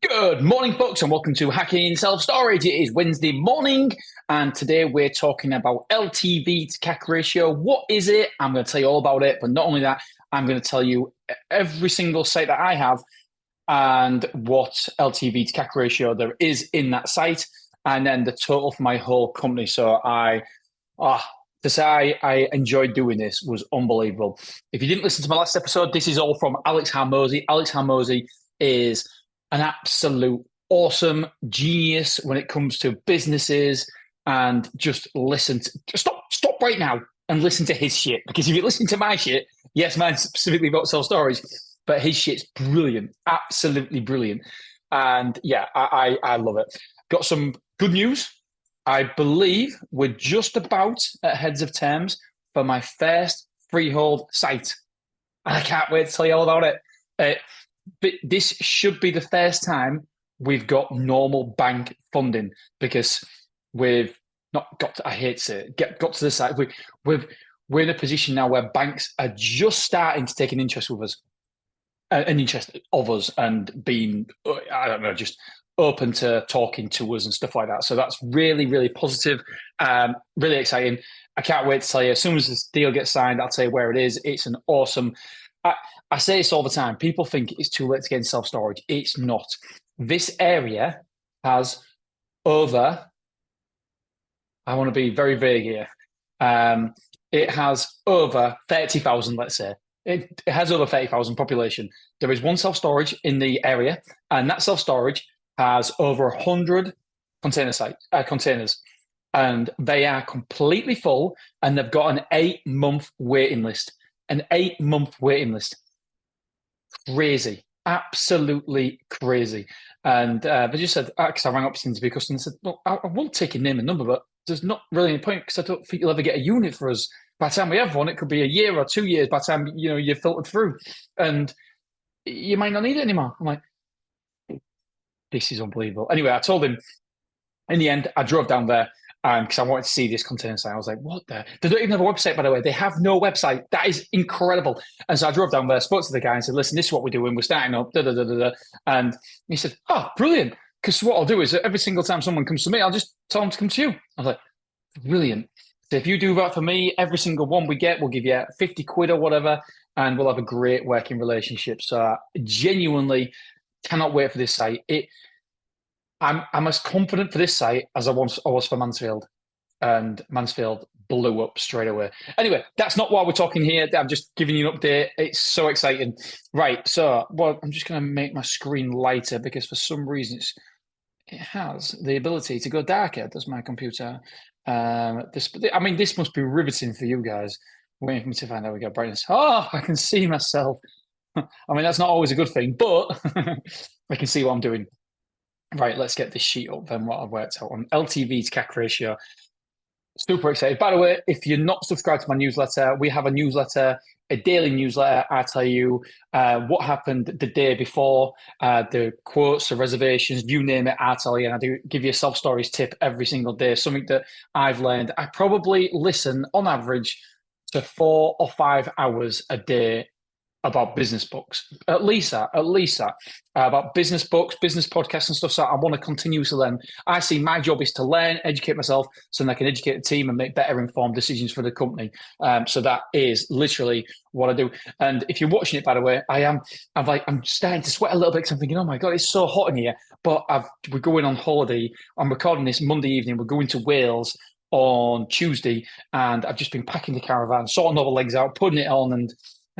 Good morning, folks, and welcome to Hacking Self-Storage. It is Wednesday morning, and today we're talking about LTV to CAC ratio. What is it? I'm going to tell you all about it, but not only that, I'm going to tell you every single site that I have and what LTV to CAC ratio there is in that site, and then the total for my whole company. So to say I enjoyed doing this was unbelievable. If you didn't listen to my last episode, this is all from Alex Harmozy. Alex Harmozy is an absolute awesome genius when it comes to businesses, and just stop right now and listen to his shit. Because if you listen to my shit, yes, mine's specifically about self-storage, but his shit's brilliant, absolutely brilliant. And yeah, I love it. Got some good news. I believe we're just about at heads of terms for my first freehold site. And I can't wait to tell you all about it. But this should be the first time we've got normal bank funding, because we've not got to, I hate to say it, got to the side. We're in a position now where banks are just starting to take an interest with us, an interest of us, and being, I don't know, just open to talking to us and stuff like that. So that's really, really positive, really exciting. I can't wait to tell you. As soon as this deal gets signed, I'll tell you where it is. It's an awesome. I say this all the time. People think it's too late to get in self-storage. It's not. This area has over, I want to be very vague here. It has over 30,000, let's say. It has over 30,000 population. There is one self-storage in the area, and that self-storage has over 100 containers. And they are completely full, and they've got an 8-month waiting list. An 8-month waiting list. Crazy, absolutely crazy. And they just said, because I rang up to be customer and said, well, I won't take your name and number, but there's not really any point, because I don't think you'll ever get a unit for us. By the time we have one, it could be a year or 2 years by the time you're filtered through, and you might not need it anymore. I'm like, this is unbelievable. Anyway, I told him. In the end, I drove down there because I wanted to see this container site. I was like, what the? They don't even have a website, by the way. They have no website. That is incredible. And so I drove down there, spoke to the guy and said, listen, this is what we're doing. We're starting up. Da, da, da, da, da. And he said, oh, brilliant. Because what I'll do is every single time someone comes to me, I'll just tell them to come to you. I was like, brilliant. So if you do that for me, every single one we get, we'll give you 50 quid or whatever, and we'll have a great working relationship. So I genuinely cannot wait for this site. I'm as confident for this site as I was for Mansfield, and Mansfield blew up straight away. Anyway, that's not why we're talking here. I'm just giving you an update. It's so exciting. Right, so I'm just going to make my screen lighter, because for some reason it has the ability to go darker, does my computer. This must be riveting for you guys. Waiting for me to find out we got brightness. Oh, I can see myself. I mean, that's not always a good thing, but I can see what I'm doing. Right, let's get this sheet up then, what I've worked out on LTV to CAC ratio. Super excited. By the way, if you're not subscribed to my newsletter, we have a newsletter, a daily newsletter. I tell you what happened the day before, the quotes, the reservations, you name it, I tell you. And I do give you a self-storage tip every single day, something that I've learned. I probably listen on average to 4 or 5 hours a day about business books, at least that, about business books, business podcasts and stuff. So I want to continuously learn. I see my job is to learn, educate myself, so that I can educate the team and make better informed decisions for the company. So that is literally what I do. And if you're watching it, by the way, I'm starting to sweat a little bit, because I'm thinking, oh my God, it's so hot in here. But we're going on holiday. I'm recording this Monday evening. We're going to Wales on Tuesday, and I've just been packing the caravan, sorting all the legs out, putting it on, and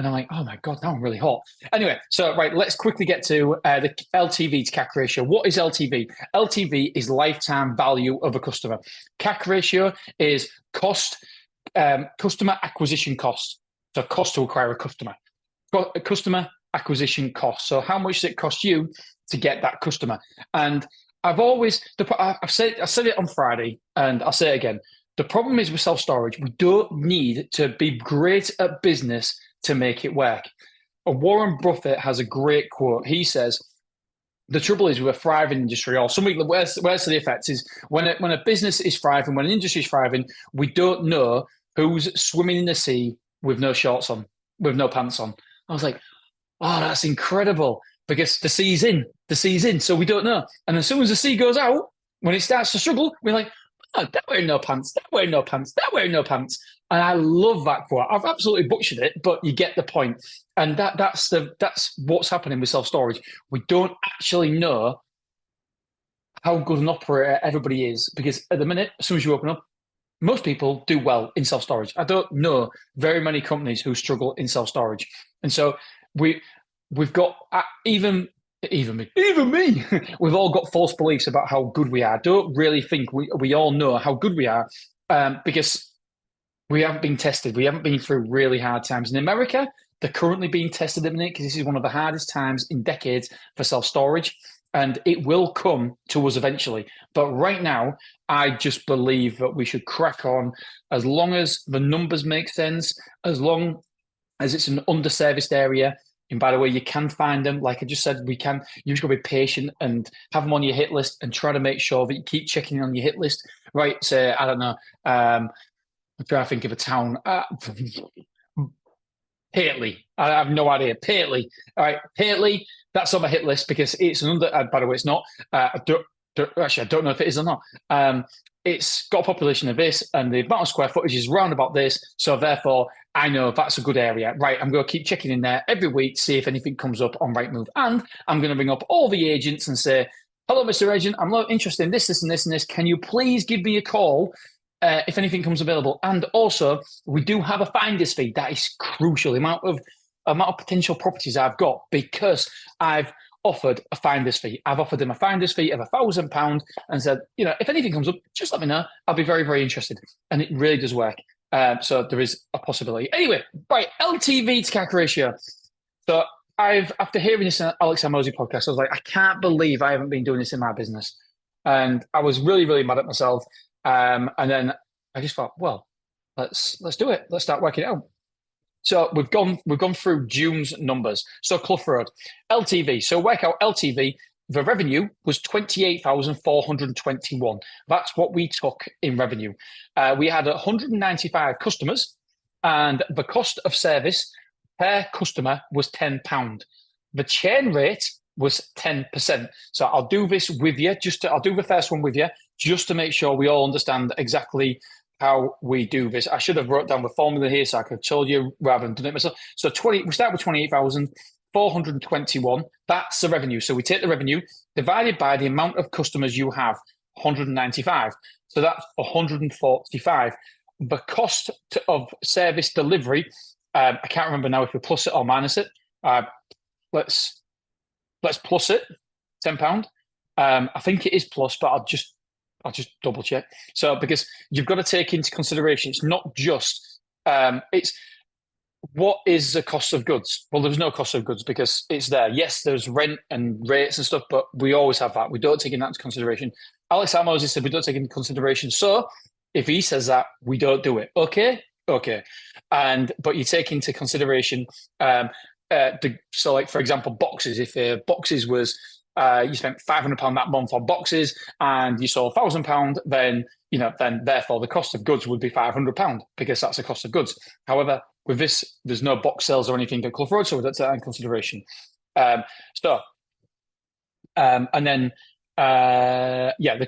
I'm like, oh my God, now I'm really hot. Anyway, so right, let's quickly get to the LTV to CAC ratio. What is LTV? LTV is lifetime value of a customer. CAC ratio is customer acquisition cost. So cost to acquire a customer. Customer acquisition cost. So how much does it cost you to get that customer? And I've said it on Friday, and I'll say it again. The problem is with self-storage, we don't need to be great at business to make it work. Warren Buffett has a great quote. He says, the trouble is with a thriving industry, or something worse to the effect, is when a business is thriving, when an industry is thriving, we don't know who's swimming in the sea with no shorts on, with no pants on. I was like, oh, that's incredible. because the C's in, so we don't know. And as soon as the C goes out, when it starts to struggle, we're like, oh, that wearing no pants, that wearing no pants, that wearing no pants. And I love that quote. I've absolutely butchered it, but you get the point. And that's what's happening with self-storage. We don't actually know how good an operator everybody is, because at the minute, as soon as you open up, most people do well in self-storage. I don't know very many companies who struggle in self-storage. And so we've got even me, we've all got false beliefs about how good we are. I don't really think we all know how good we are, because we haven't been tested. We haven't been through really hard times. In America, they're currently being tested at the minute because this is one of the hardest times in decades for self-storage, and it will come to us eventually. But right now, I just believe that we should crack on as long as the numbers make sense, as long as it's an underserviced area. And by the way, you can find them. Like I just said, we can. You just got to be patient and have them on your hit list and try to make sure that you keep checking on your hit list. Right? Say, I don't know. I'm trying to think of a town. Paisley. I have no idea. Paisley. All right, Paisley. That's on my hit list because it's an under. By the way, it's not. Actually, I don't know if it is or not. It's got a population of this, and the amount of square footage is round about this. So therefore, I know that's a good area. Right, I'm going to keep checking in there every week, see if anything comes up on Rightmove, and I'm going to ring up all the agents and say, "Hello, Mr. Agent. I'm interested in this, this, and this, and this. Can you please give me a call if anything comes available?" And also, we do have a finder's fee. That is crucial. The amount of potential properties I've got because I've offered a finder's fee. I've offered them a finder's fee of £1,000 and said, if anything comes up, just let me know. I'll be very, very interested. And it really does work. So there is a possibility. Anyway, right, LTV to CAC ratio. So after hearing this on Alex Hormozi podcast, I was like, I can't believe I haven't been doing this in my business. And I was really, really mad at myself. And then I just thought, well, let's do it. Let's start working it out. So we've gone through June's numbers. So Clough Road, LTV. So work out LTV. The revenue was 28,421. That's what we took in revenue. We had 195 customers, and the cost of service per customer was £10. The churn rate was 10%. So I'll do this with you. I'll do the first one with you, just to make sure we all understand exactly how we do this. I should have wrote down the formula here so I could have told you rather than done it myself. So we start with 28,421. That's the revenue. So we take the revenue divided by the amount of customers you have, 195. So that's 145. The cost of service delivery, I can't remember now if we plus it or minus it. Let's plus it, £10. I think it is plus, but I'll just double check. So because you've got to take into consideration, it's not just, it's what is the cost of goods? Well, there's no cost of goods because it's there. Yes, there's rent and rates and stuff, but we always have that. We don't take that into consideration. Alex Hormozi said we don't take into consideration. So if he says that, we don't do it. Okay. But you take into consideration, so like, for example, boxes. If boxes was, you spent £500 that month on boxes and you sold £1,000, then therefore the cost of goods would be £500 because that's the cost of goods. However, with this, there's no box sales or anything at Clough Road, so that's in consideration. And then the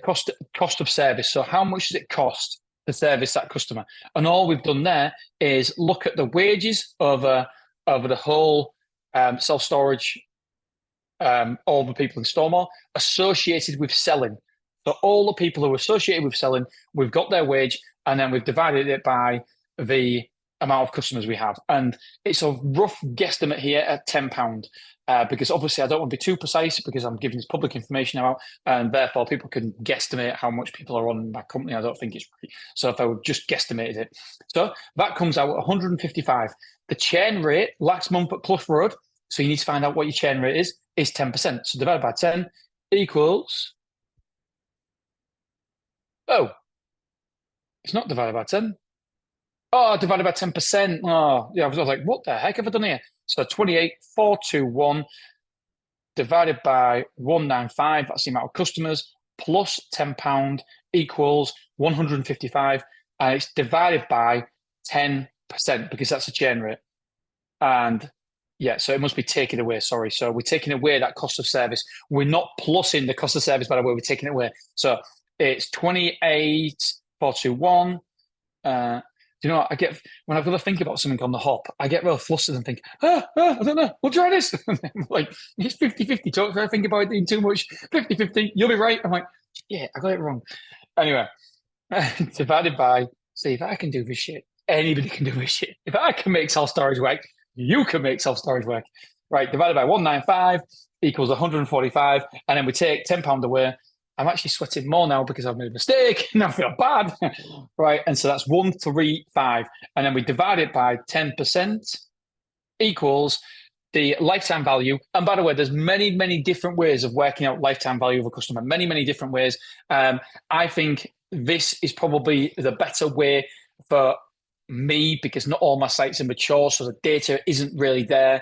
cost of service. So how much does it cost to service that customer? And all we've done there is look at the wages over the whole self-storage. All the people in Stormore associated with selling. So all the people who are associated with selling, we've got their wage, and then we've divided it by the amount of customers we have. And it's a rough guesstimate here at £10, because obviously I don't want to be too precise because I'm giving this public information out, and therefore people can guesstimate how much people are on my company. I don't think it's right. So if I would just guesstimated it. So that comes out at 155. The churn rate last month at Clough Road, so you need to find out what your churn rate is 10%. So divided by 10 equals, it's not divided by 10. Oh, divided by 10%. Oh, yeah, I was like, what the heck have I done here? So 28,421 divided by 195, that's the amount of customers, plus £10 equals 155. And it's divided by 10% because that's the churn rate. And Yeah, so it must be taken away. Sorry. So we're taking away that cost of service. We're not plussing the cost of service, by the way, we're taking it away. So it's 28,421. Do you know what I get when I've got to think about something on the hop? I get real flustered and think, I don't know, we'll try this. Like, it's 50-50. Don't try to think about it doing too much. 50-50, you'll be right. I'm like, yeah, I got it wrong. Anyway, divided by, see, if I can do this shit, anybody can do this shit. If I can make self-storage work, you can make self-storage work. Right, divided by 195 equals 145. And then we take £10 away. I'm actually sweating more now because I've made a mistake and I feel bad. Right, and so that's 135. And then we divide it by 10% equals the lifetime value. And by the way, there's many, many different ways of working out lifetime value of a customer, many, many different ways. I think this is probably the better way for me because not all my sites are mature, so the data isn't really there.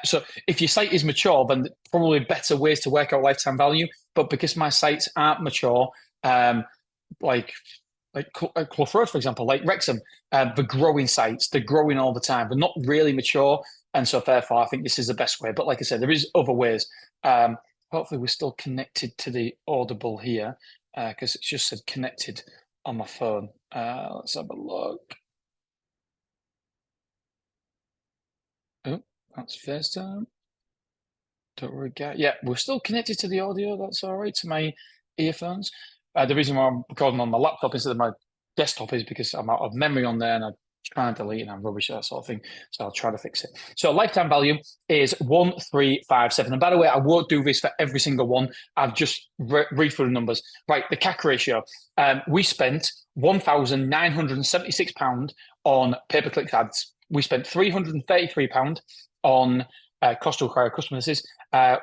So if your site is mature, then probably better ways to work out lifetime value. But because my sites aren't mature, like Clough Road, for example, like Wrexham, the growing sites, they're growing all the time. They're not really mature. And so therefore, I think this is the best way. But like I said, there is other ways. Hopefully, we're still connected to the Audible here because it's just said connected on my phone. Let's have a look. Oh, that's FaceTime. Don't worry, guys. Yeah, we're still connected to the audio. That's all right, to my earphones. The reason why I'm recording on my laptop instead of my desktop is because I'm out of memory on there and I'm trying to delete and I'm rubbish, that sort of thing. So I'll try to fix it. So lifetime value is 1357. And by the way, I won't do this for every single one. I've just read through the numbers. Right, the CAC ratio. We spent £1,976 on pay-per-click ads. We spent £333 on cost to acquire customers.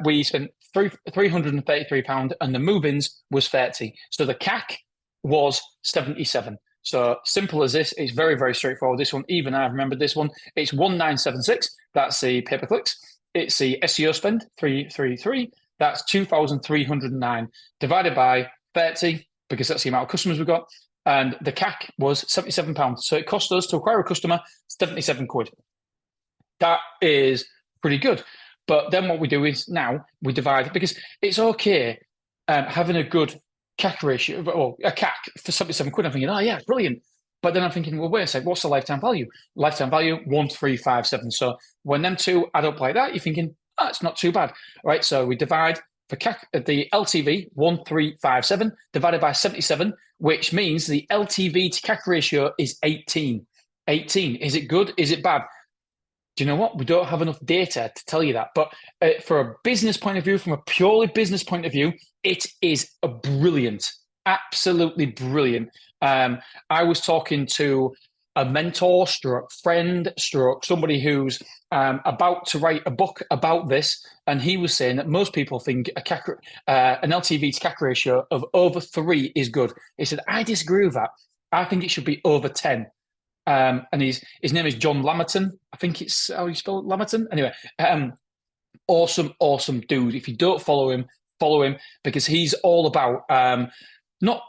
We spent £333 and the move-ins was 30. So the CAC was 77. So simple as this. It's very, very straightforward. This one, even I remembered this one. It's 1976. That's the pay-per-clicks. It's the SEO spend, 333. That's 2,309 divided by 30 because that's the amount of customers we've got. And the CAC was £77. So it cost us to acquire a customer 77 quid. That is pretty good. But then what we do is now we divide, because it's okay having a good CAC ratio, or a CAC for 77 quid. I'm thinking, oh yeah, brilliant. But then I'm thinking, well, wait a sec, what's the lifetime value? Lifetime value, 1357. So when them two add up like that, you're thinking, oh, it's not too bad. Right, so we divide for CAC, the LTV, 1357, divided by 77, which means the LTV to CAC ratio is 18. 18. Is it good? Is it bad? Do you know what? We don't have enough data to tell you that. But for a business point of view, from a purely business point of view, it is a brilliant, absolutely brilliant. I was talking to a mentor, stroke friend, stroke somebody who's about to write a book about this, and he was saying that most people think an LTV to CAC ratio of over 3 is good. He said, I disagree with that. I think it should be over 10. And his name is John Lamerton. I think it's how you spell it, Lamerton. Anyway, awesome dude. If you don't follow him because he's all about not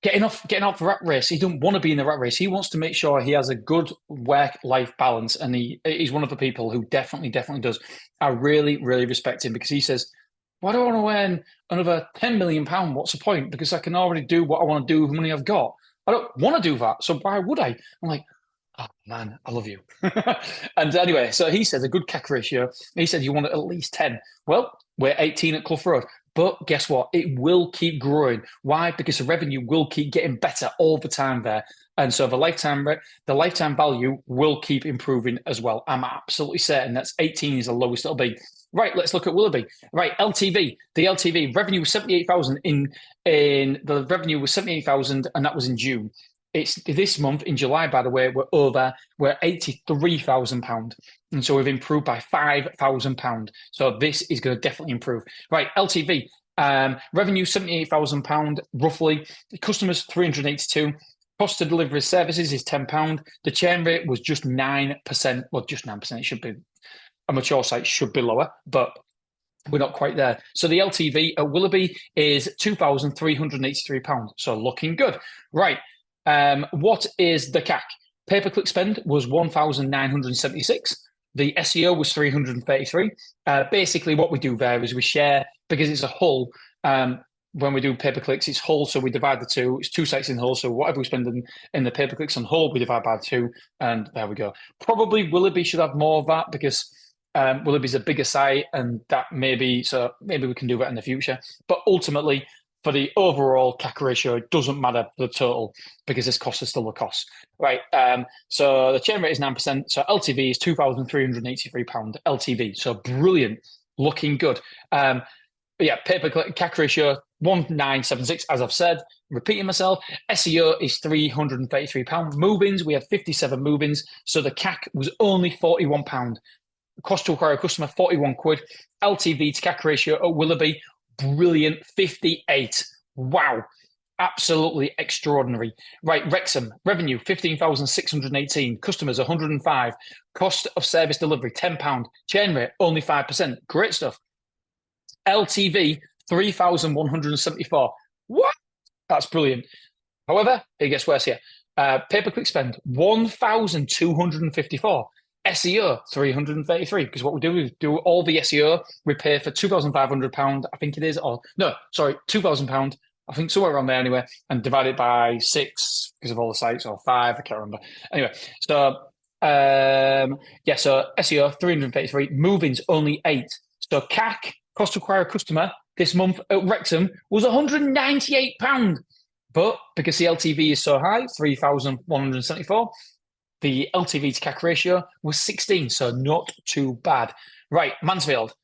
getting off the rat race. He doesn't want to be in the rat race. He wants to make sure he has a good work-life balance, and he's one of the people who definitely does. I really respect him because he says, why do I want to earn another £10 million? What's the point? Because I can already do what I want to do with the money I've got. I don't want to do that, so why would I? I'm like, oh man, I love you. And anyway, so he says a good CAC ratio. He said you want at least 10. Well, we're 18 at Clough Road. But guess what? It will keep growing. Why? Because the revenue will keep getting better all the time there. And so the lifetime value will keep improving as well. I'm absolutely certain that's 18 is the lowest it'll be. Right, let's look at Willoughby. Right, LTV. The LTV revenue was 78,000 in the revenue was 78,000, and that was in June. It's this month in July, by the way, we're £83,000, and so we've improved by £5,000. So this is going to definitely improve. Right, LTV. Revenue £78,000 roughly. The customers 382. Cost to delivery services is £10. The churn rate was just 9%. Well, just 9%. It should be. A mature site should be lower, but we're not quite there. So the LTV at Willoughby is £2,383. So looking good. Right. What is the CAC? Pay-per-click spend was 1,976. The SEO was 333. Basically, what we do there is we share, because it's a Hull. When we do pay-per-clicks, it's Hull, so we divide the two. It's two sites in Hull, so whatever we spend in the pay-per-clicks on Hull, we divide by two, and there we go. Probably Willoughby should have more of that because Willoughby's a bigger site, and that maybe we can do that in the future. But ultimately, for the overall CAC ratio, it doesn't matter the total because this cost is still a cost, right? So the churn rate is 9%. So LTV is £2,383 LTV. So brilliant, looking good. Yeah, pay-per-click CAC ratio 1976, as I've said, repeating myself. SEO is £333. Move-ins, we had 57 move-ins. So the CAC was only £41. Cost to acquire a customer, 41 quid. LTV to CAC ratio at Willoughby, brilliant, 58. Wow, absolutely extraordinary. Right, Wrexham, revenue, 15,618. Customers, 105. Cost of service delivery, £10. Churn rate, only 5%. Great stuff. LTV, 3,174. What? That's brilliant. However, it gets worse here. Pay-per-click spend, 1,254. SEO, 333. Because what we do all the SEO, we pay for £2,500, I think it is, or no, sorry, £2,000, I think somewhere around there anyway, and divide it by 6 because of all the sites, or 5, I can't remember. Anyway, so yeah, so SEO, 333. Move-ins, only 8. So CAC, cost to acquire a customer, this month at Wrexham was £198. But because the LTV is so high, 3,174, the LTV to CAC ratio was 16, so not too bad. Right, Mansfield,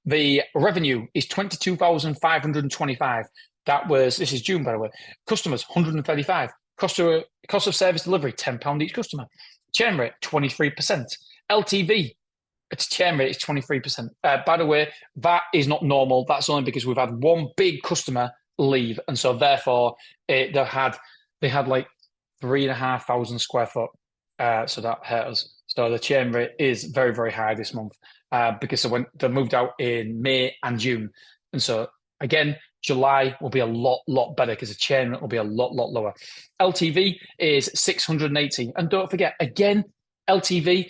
the revenue is 22,525. This is June, by the way. Customers, 135. Cost of service delivery, £10 each customer. Churn rate, 23%. LTV, its churn rate is 23%. By the way, that is not normal. That's only because we've had one big customer leave, and so therefore they had like 3,500 square foot. So that hurt us. So the churn rate is very, very high this month because they moved out in May and June, and so again, July will be a lot better because the churn rate will be a lot lower. LTV is 680, and don't forget again, LTV.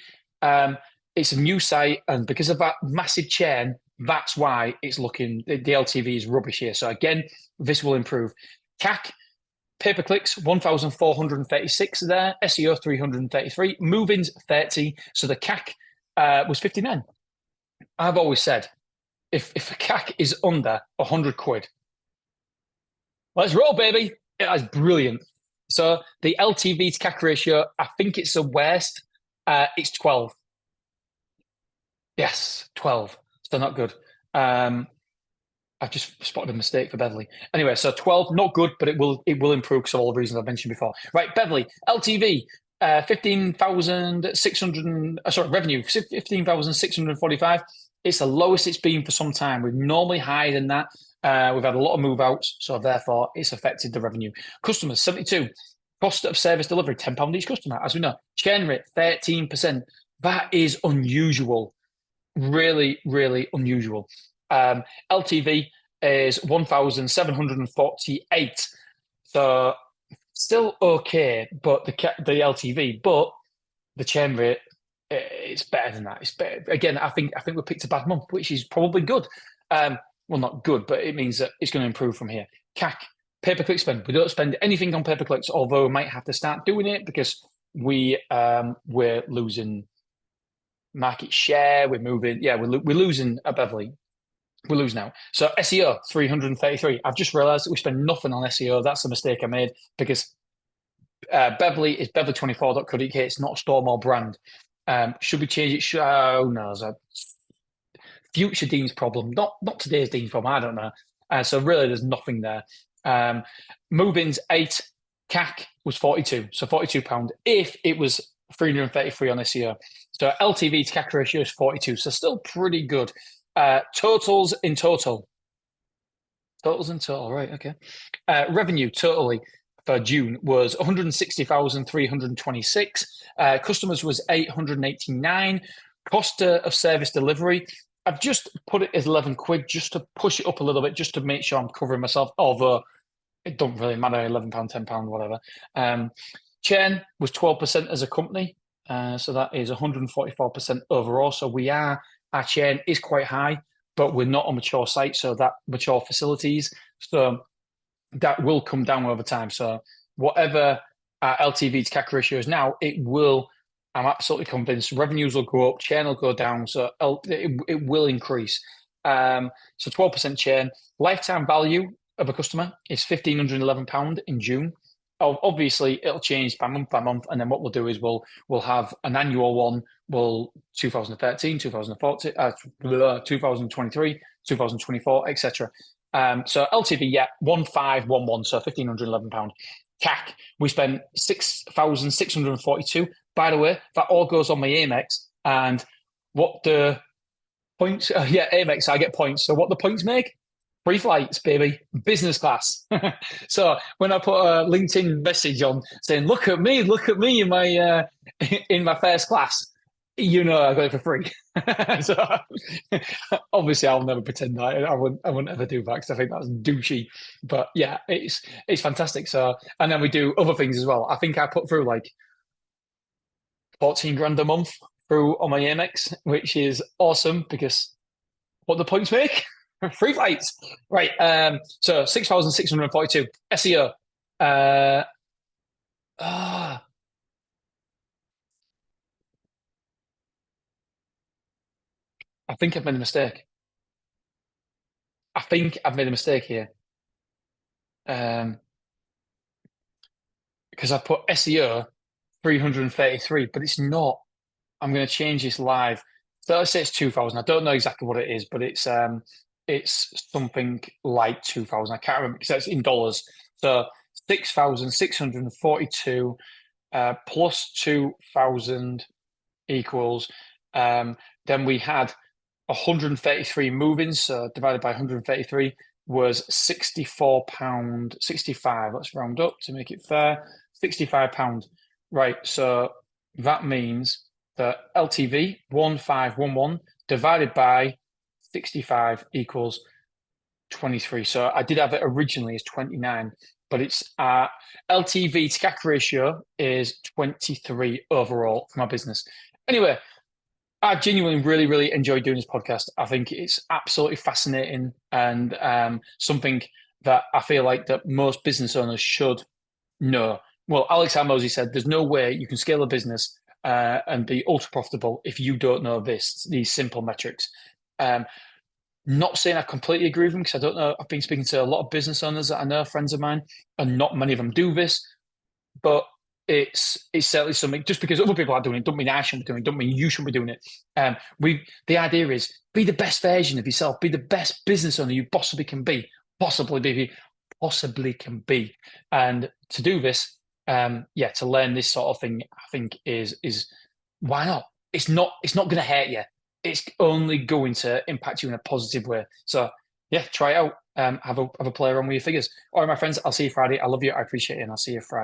It's a new site, and because of that massive churn, that's why it's looking, the LTV is rubbish here. So again, this will improve. CAC, pay-per-clicks, 1,436 there. SEO, 333. Move-ins, 30. So the CAC was 59. I've always said, if a CAC is under 100 quid, let's roll, baby. That's brilliant. So the LTV to CAC ratio, I think it's the worst. It's 12. Yes, 12. So not good. I've just spotted a mistake for Beverly. Anyway, so 12, not good, but it will improve because of all the reasons I've mentioned before. Right, Beverly, LTV, 15,600. Revenue 15,645. It's the lowest it's been for some time. We're normally higher than that. We've had a lot of move outs, so therefore it's affected the revenue. Customers, 72. Cost of service delivery, £10 each customer, as we know. Churn rate, 13%. That is unusual. Really, really unusual. LTV is 1,748. So still okay, but the LTV, but the churn rate, it's better than that. It's better. Again, I think we picked a bad month, which is probably good. Well, not good, but it means that it's going to improve from here. CAC, pay-per-click spend. We don't spend anything on pay-per-clicks, although we might have to start doing it because we're losing market share. We're moving. Yeah, we're losing at Beverly. We lose now. So SEO, 333. I've just realized that we spend nothing on SEO. That's a mistake I made because Beverly is beverly24.co.uk. It's not a store or brand. Should we change it? Oh, no. It's a future Dean's problem. Not today's Dean's problem. I don't know. So really, there's nothing there. Move-ins, 8. CAC was 42. So £42 if it was 333 on SEO. So LTV to CAC ratio is 42. So still pretty good. Totals in total, right? Okay. Revenue totally for June was 160,326. Customers was 889. Cost of service delivery, I've just put it as 11 quid just to push it up a little bit, just to make sure I'm covering myself. Although it don't really matter, £11, £10, whatever. Churn was 12% as a company. So that is 144% overall. So our churn is quite high, but we're not a mature site, so that mature facilities. So that will come down over time. So whatever our LTV to CAC ratio is now, I'm absolutely convinced revenues will go up, churn will go down. So it will increase. So 12% churn. Lifetime value of a customer is £1,511 in June. Obviously, it'll change by month, and then what we'll do is we'll have an annual one. 2013, 2014, 2023, 2024, etc. So LTV, yeah, 1511, so £1,511. CAC, we spent 6,642. By the way, that all goes on my Amex, and what the points? Amex, I get points. So what the points make? Free flights, baby, business class. So when I put a LinkedIn message on saying, look at me in my first class, I got it for free. So obviously I'll never pretend that. I wouldn't ever do that because I think that's douchey. But yeah, it's fantastic. So, and then we do other things as well. I think I put through like 14 grand a month through on my Amex, which is awesome because what the points make? Free flights. Right. So 6,642 SEO. I think I've made a mistake. I think I've made a mistake here. Because I put SEO 333, but it's not. I'm going to change this live. So let's say it's 2,000. I don't know exactly what it is, but it's something like 2,000. I can't remember because it's in dollars. So 6,642 plus 2,000 equals. Then we had 133 move-ins, so divided by 133 was £64.65. Let's round up to make it fair. £65. Right, so that means that LTV 1511 divided by 65 equals 23. So I did have it originally as 29, but it's LTV to CAC ratio is 23 overall for my business. Anyway, I genuinely really, really enjoy doing this podcast. I think it's absolutely fascinating and something that I feel like that most business owners should know. Well, Alex Hormozi said, there's no way you can scale a business and be ultra profitable if you don't know these simple metrics. Not saying I completely agree with him because I don't know. I've been speaking to a lot of business owners that I know, friends of mine, and not many of them do this. But it's certainly something. Just because other people are doing it, don't mean I shouldn't be doing it. Don't mean you shouldn't be doing it. The idea is be the best version of yourself. Be the best business owner you possibly can be. Possibly can be. And to do this, to learn this sort of thing, I think is why not? It's not going to hurt you. It's only going to impact you in a positive way. So yeah, try it out. Have a play around with your figures. All right, my friends, I'll see you Friday. I love you. I appreciate it. And I'll see you Friday.